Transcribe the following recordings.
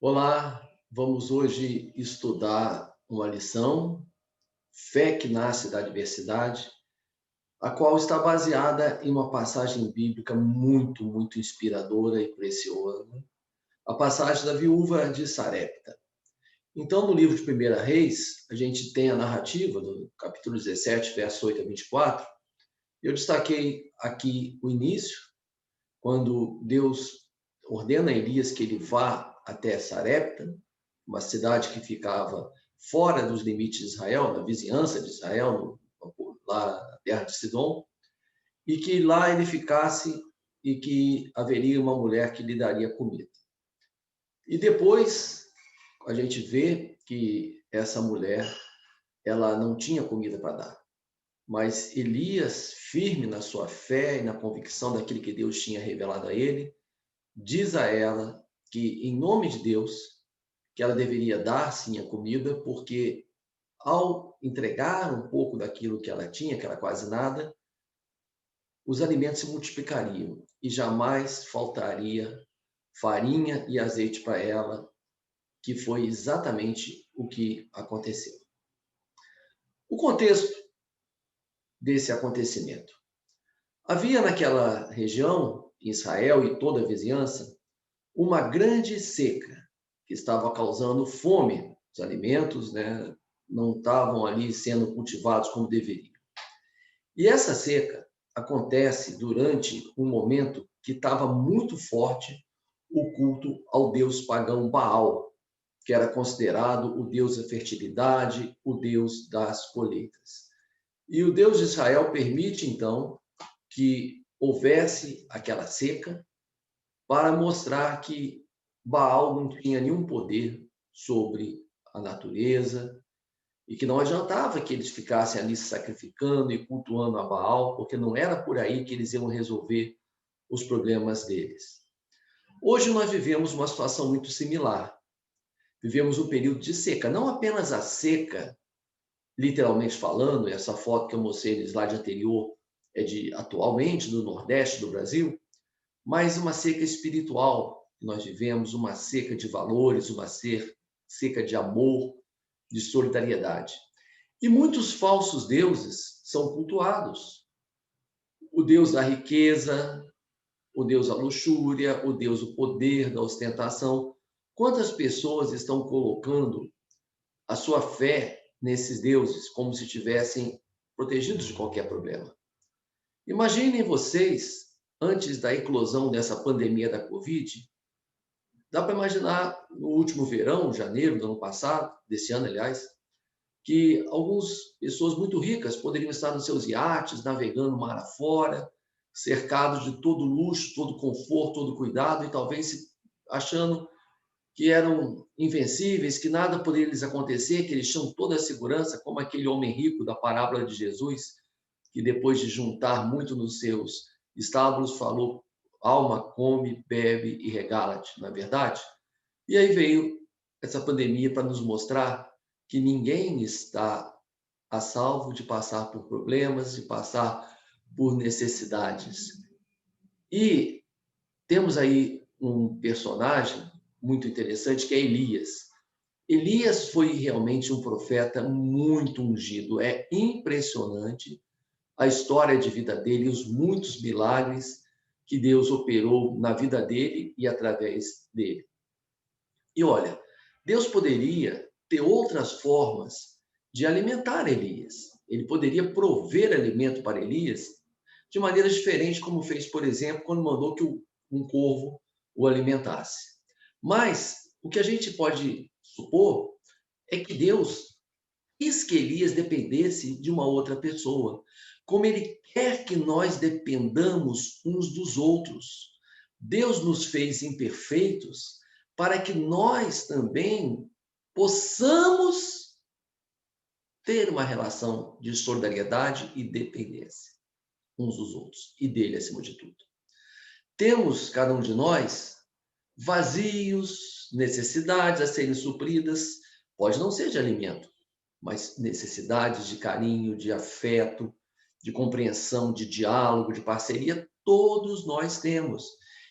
Olá, vamos hoje estudar uma lição, Fé que nasce da adversidade, a qual está baseada em uma passagem bíblica muito inspiradora e preciosa, a passagem da viúva de Sarepta. Então, no livro de Primeira Reis, a gente tem a narrativa do capítulo 17, verso 8 a 24. Eu destaquei aqui o início, quando Deus ordena a Elias que ele vá até Sarepta, uma cidade que ficava fora dos limites de Israel, na vizinhança de Israel, lá na terra de Sidom, e que lá ele ficasse e que haveria uma mulher que lhe daria comida. E depois a gente vê que essa mulher, ela não tinha comida para dar, mas Elias, firme na sua fé e na convicção daquilo que Deus tinha revelado a ele, diz a ela que, em nome de Deus, que ela deveria dar sim a comida, porque ao entregar um pouco daquilo que ela tinha, que era quase nada, os alimentos se multiplicariam e jamais faltaria farinha e azeite para ela, que foi exatamente o que aconteceu. O contexto desse acontecimento. Havia naquela região, em Israel e toda a vizinhança, uma grande seca que estava causando fome. Os alimentos, né, não estavam ali sendo cultivados como deveriam. E essa seca acontece durante um momento que estava muito forte o culto ao deus pagão Baal, que era considerado o deus da fertilidade, o deus das colheitas. E o Deus de Israel permite, então, que houvesse aquela seca para mostrar que Baal não tinha nenhum poder sobre a natureza, e que não adiantava que eles ficassem ali se sacrificando e cultuando a Baal, porque não era por aí que eles iam resolver os problemas deles. Hoje nós vivemos uma situação muito similar. Vivemos um período de seca, não apenas a seca, literalmente falando, essa foto que eu mostrei no slide anterior é de atualmente do Nordeste do Brasil, mas uma seca espiritual que nós vivemos, uma seca de valores, uma seca de amor, de solidariedade. E muitos falsos deuses são cultuados. O deus da riqueza, o deus da luxúria, o deus do poder, da ostentação. Quantas pessoas estão colocando a sua fé nesses deuses como se estivessem protegidos de qualquer problema? Imaginem vocês, antes da eclosão dessa pandemia da Covid, dá para imaginar no último verão, janeiro do ano passado, desse ano, aliás, que algumas pessoas muito ricas poderiam estar nos seus iates, navegando mar afora, cercados de todo luxo, todo conforto, todo cuidado, e talvez achando que eram invencíveis, que nada poderia lhes acontecer, que eles tinham toda a segurança, como aquele homem rico da parábola de Jesus, que depois de juntar muito nos seus estábulos, falou: alma, come, bebe e regala-te, não é verdade? E aí veio essa pandemia para nos mostrar que ninguém está a salvo de passar por problemas, de passar por necessidades. E temos aí um personagem muito interessante que é Elias. Elias foi realmente um profeta muito ungido. É impressionante a história de vida dele, os muitos milagres que Deus operou na vida dele e através dele. E olha, Deus poderia ter outras formas de alimentar Elias. Ele poderia prover alimento para Elias de maneira diferente, como fez, por exemplo, quando mandou que um corvo o alimentasse. Mas o que a gente pode supor é que Deus quis que Elias dependesse de uma outra pessoa, como ele quer que nós dependamos uns dos outros. Deus nos fez imperfeitos para que nós também possamos ter uma relação de solidariedade e dependência uns dos outros e dele acima de tudo. Temos, cada um de nós, vazios, necessidades a serem supridas, pode não ser de alimento, mas necessidades de carinho, de afeto, de compreensão, de diálogo, de parceria, todos nós temos.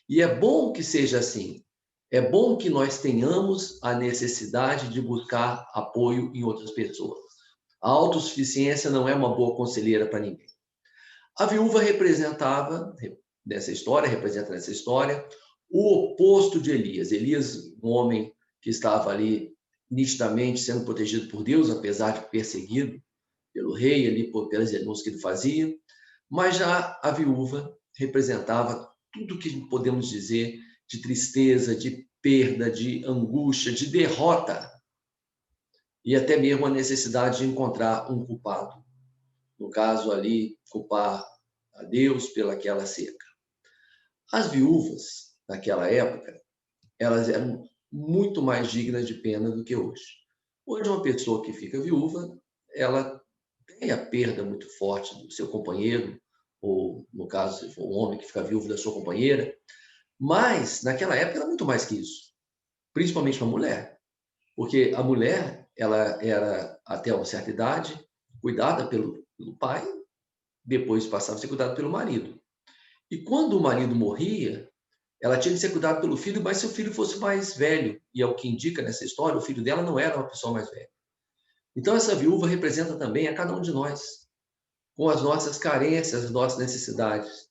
E é bom que seja assim. É bom que nós tenhamos a necessidade de buscar apoio em outras pessoas. A autossuficiência não é uma boa conselheira para ninguém. A viúva representava, representa nessa história, o oposto de Elias. Elias, um homem que estava ali nitidamente sendo protegido por Deus, apesar de perseguido pelo rei, ali pelas denúncias que ele fazia. Mas já a viúva representava tudo o que podemos dizer de tristeza, de perda, de angústia, de derrota, e até mesmo a necessidade de encontrar um culpado. No caso ali, culpar a Deus pelaquela seca. As viúvas, naquela época, elas eram muito mais dignas de pena do que hoje. Hoje, uma pessoa que fica viúva, ela tem a perda muito forte do seu companheiro, ou, no caso, se for um homem que fica viúvo da sua companheira, mas, naquela época, era muito mais que isso, principalmente uma mulher, porque a mulher, ela era, até uma certa idade, cuidada pelo pai, depois passava a ser cuidada pelo marido. E quando o marido morria, ela tinha que ser cuidada pelo filho, mas se o filho fosse mais velho, e é o que indica nessa história, o filho dela não era uma pessoa mais velha. Então, essa viúva representa também a cada um de nós, com as nossas carências, as nossas necessidades.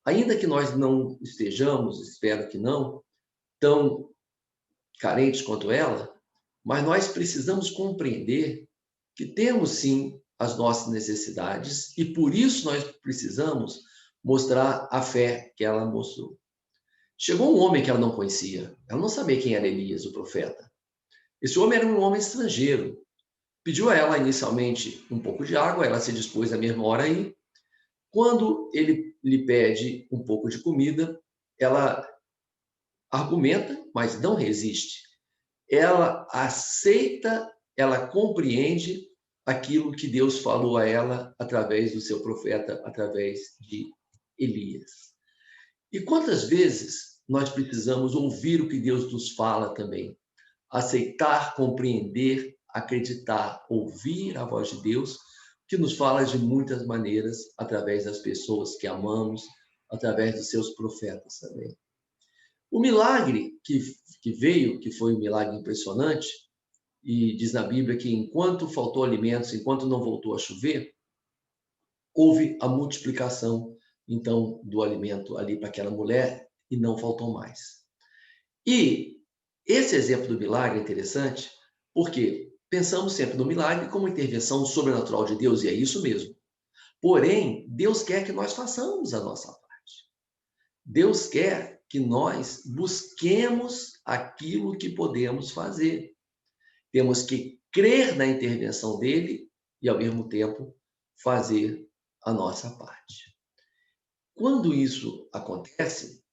Ainda que nós não estejamos, espero que não, tão carentes quanto ela, mas nós precisamos compreender que temos sim as nossas necessidades e por isso nós precisamos mostrar a fé que ela mostrou. Chegou um homem que ela não conhecia, ela não sabia quem era Elias, o profeta. Esse homem era um homem estrangeiro. Pediu a ela inicialmente um pouco de água, ela se dispôs na mesma hora a ir. Quando ele lhe pede um pouco de comida, ela argumenta, mas não resiste. Ela aceita, ela compreende aquilo que Deus falou a ela através do seu profeta, através de Elias. E quantas vezes nós precisamos ouvir o que Deus nos fala também? Aceitar, compreender, acreditar, ouvir a voz de Deus, que nos fala de muitas maneiras, através das pessoas que amamos, através dos seus profetas também. O milagre que veio, que foi um milagre impressionante, e diz na Bíblia que enquanto faltou alimentos, enquanto não voltou a chover, houve a multiplicação, então, do alimento ali para aquela mulher e não faltou mais. E esse exemplo do milagre é interessante porque pensamos sempre no milagre como intervenção sobrenatural de Deus, e é isso mesmo. Porém, Deus quer que nós façamos a nossa parte. Deus quer que nós busquemos aquilo que podemos fazer. Temos que crer na intervenção dele e, ao mesmo tempo, fazer a nossa parte. Quando isso acontece,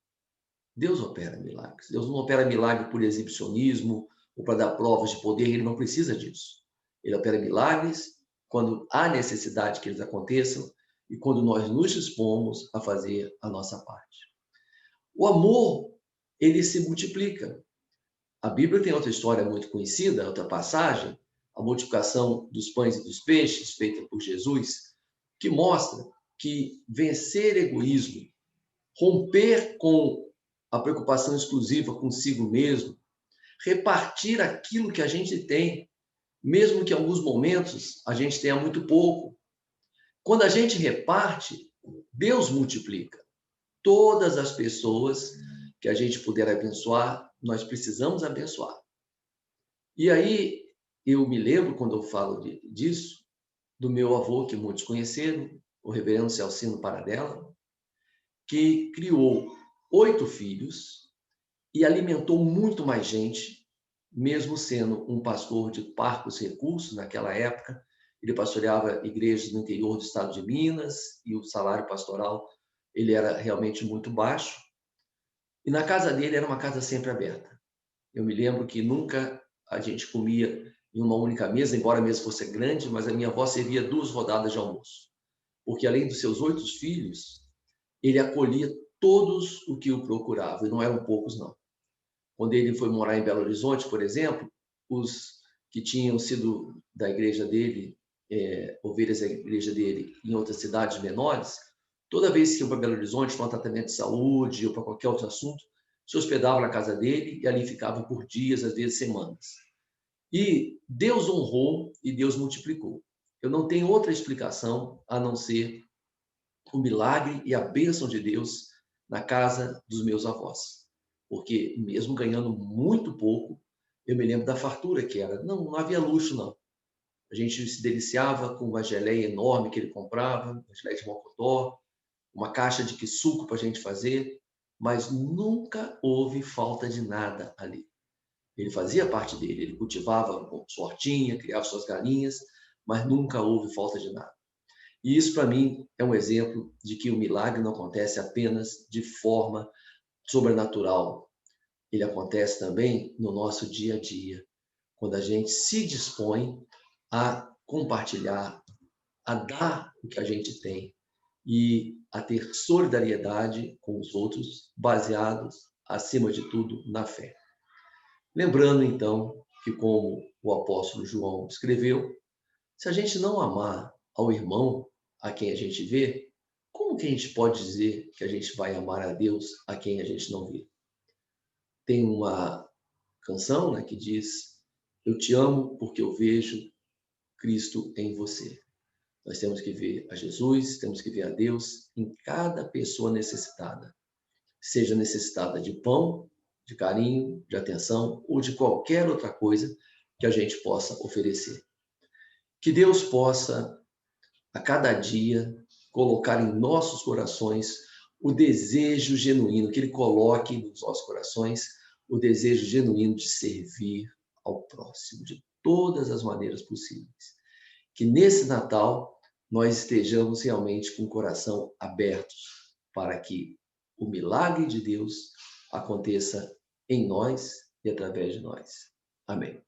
Deus opera milagres. Deus não opera milagre por exibicionismo ou para dar provas de poder, ele não precisa disso. Ele opera milagres quando há necessidade que eles aconteçam e quando nós nos dispomos a fazer a nossa parte. O amor, ele se multiplica. A Bíblia tem outra história muito conhecida, outra passagem, a multiplicação dos pães e dos peixes, feita por Jesus, que mostra que vencer egoísmo, romper com a preocupação exclusiva consigo mesmo, repartir aquilo que a gente tem, mesmo que em alguns momentos a gente tenha muito pouco. Quando a gente reparte, Deus multiplica. Todas as pessoas que a gente puder abençoar, nós precisamos abençoar. E aí, eu me lembro, quando eu falo disso, do meu avô, que muitos conheceram, o reverendo Celcino Paradela, que criou 8 filhos e alimentou muito mais gente, mesmo sendo um pastor de parcos recursos naquela época. Ele pastoreava igrejas no interior do estado de Minas e o salário pastoral ele era realmente muito baixo. E na casa dele era uma casa sempre aberta. Eu me lembro que nunca a gente comia em uma única mesa, embora a mesa fosse grande, mas a minha avó servia 2 rodadas de almoço. Porque além dos seus 8 filhos, ele acolhia todos o que o procuravam, e não eram poucos, não. Quando ele foi morar em Belo Horizonte, por exemplo, os que tinham sido da igreja dele, ovelhas da igreja dele, em outras cidades menores, toda vez que iam para Belo Horizonte para um tratamento de saúde ou para qualquer outro assunto, se hospedava na casa dele e ali ficava por dias, às vezes semanas. E Deus honrou e Deus multiplicou. Eu não tenho outra explicação a não ser o milagre e a bênção de Deus na casa dos meus avós. Porque mesmo ganhando muito pouco, eu me lembro da fartura que era. Não havia luxo, não. A gente se deliciava com uma geleia enorme que ele comprava, uma geleia de mocotó, uma caixa de quisuco para a gente fazer, mas nunca houve falta de nada ali. Ele fazia parte dele, ele cultivava sua hortinha, criava suas galinhas, mas nunca houve falta de nada. E isso, para mim, é um exemplo de que o milagre não acontece apenas de forma sobrenatural. Ele acontece também no nosso dia a dia, quando a gente se dispõe a compartilhar, a dar o que a gente tem e a ter solidariedade com os outros, baseados, acima de tudo, na fé. Lembrando, então, que como o apóstolo João escreveu, se a gente não amar ao irmão a quem a gente vê, como que a gente pode dizer que a gente vai amar a Deus a quem a gente não vê? Tem uma canção, né, que diz: eu te amo porque eu vejo Cristo em você. Nós temos que ver a Jesus, temos que ver a Deus em cada pessoa necessitada. Seja necessitada de pão, de carinho, de atenção ou de qualquer outra coisa que a gente possa oferecer. Que Deus possa, a cada dia, colocar em nossos corações o desejo genuíno, que Ele coloque nos nossos corações o desejo genuíno de servir ao próximo, de todas as maneiras possíveis. Que nesse Natal nós estejamos realmente com o coração aberto para que o milagre de Deus aconteça em nós e através de nós. Amém.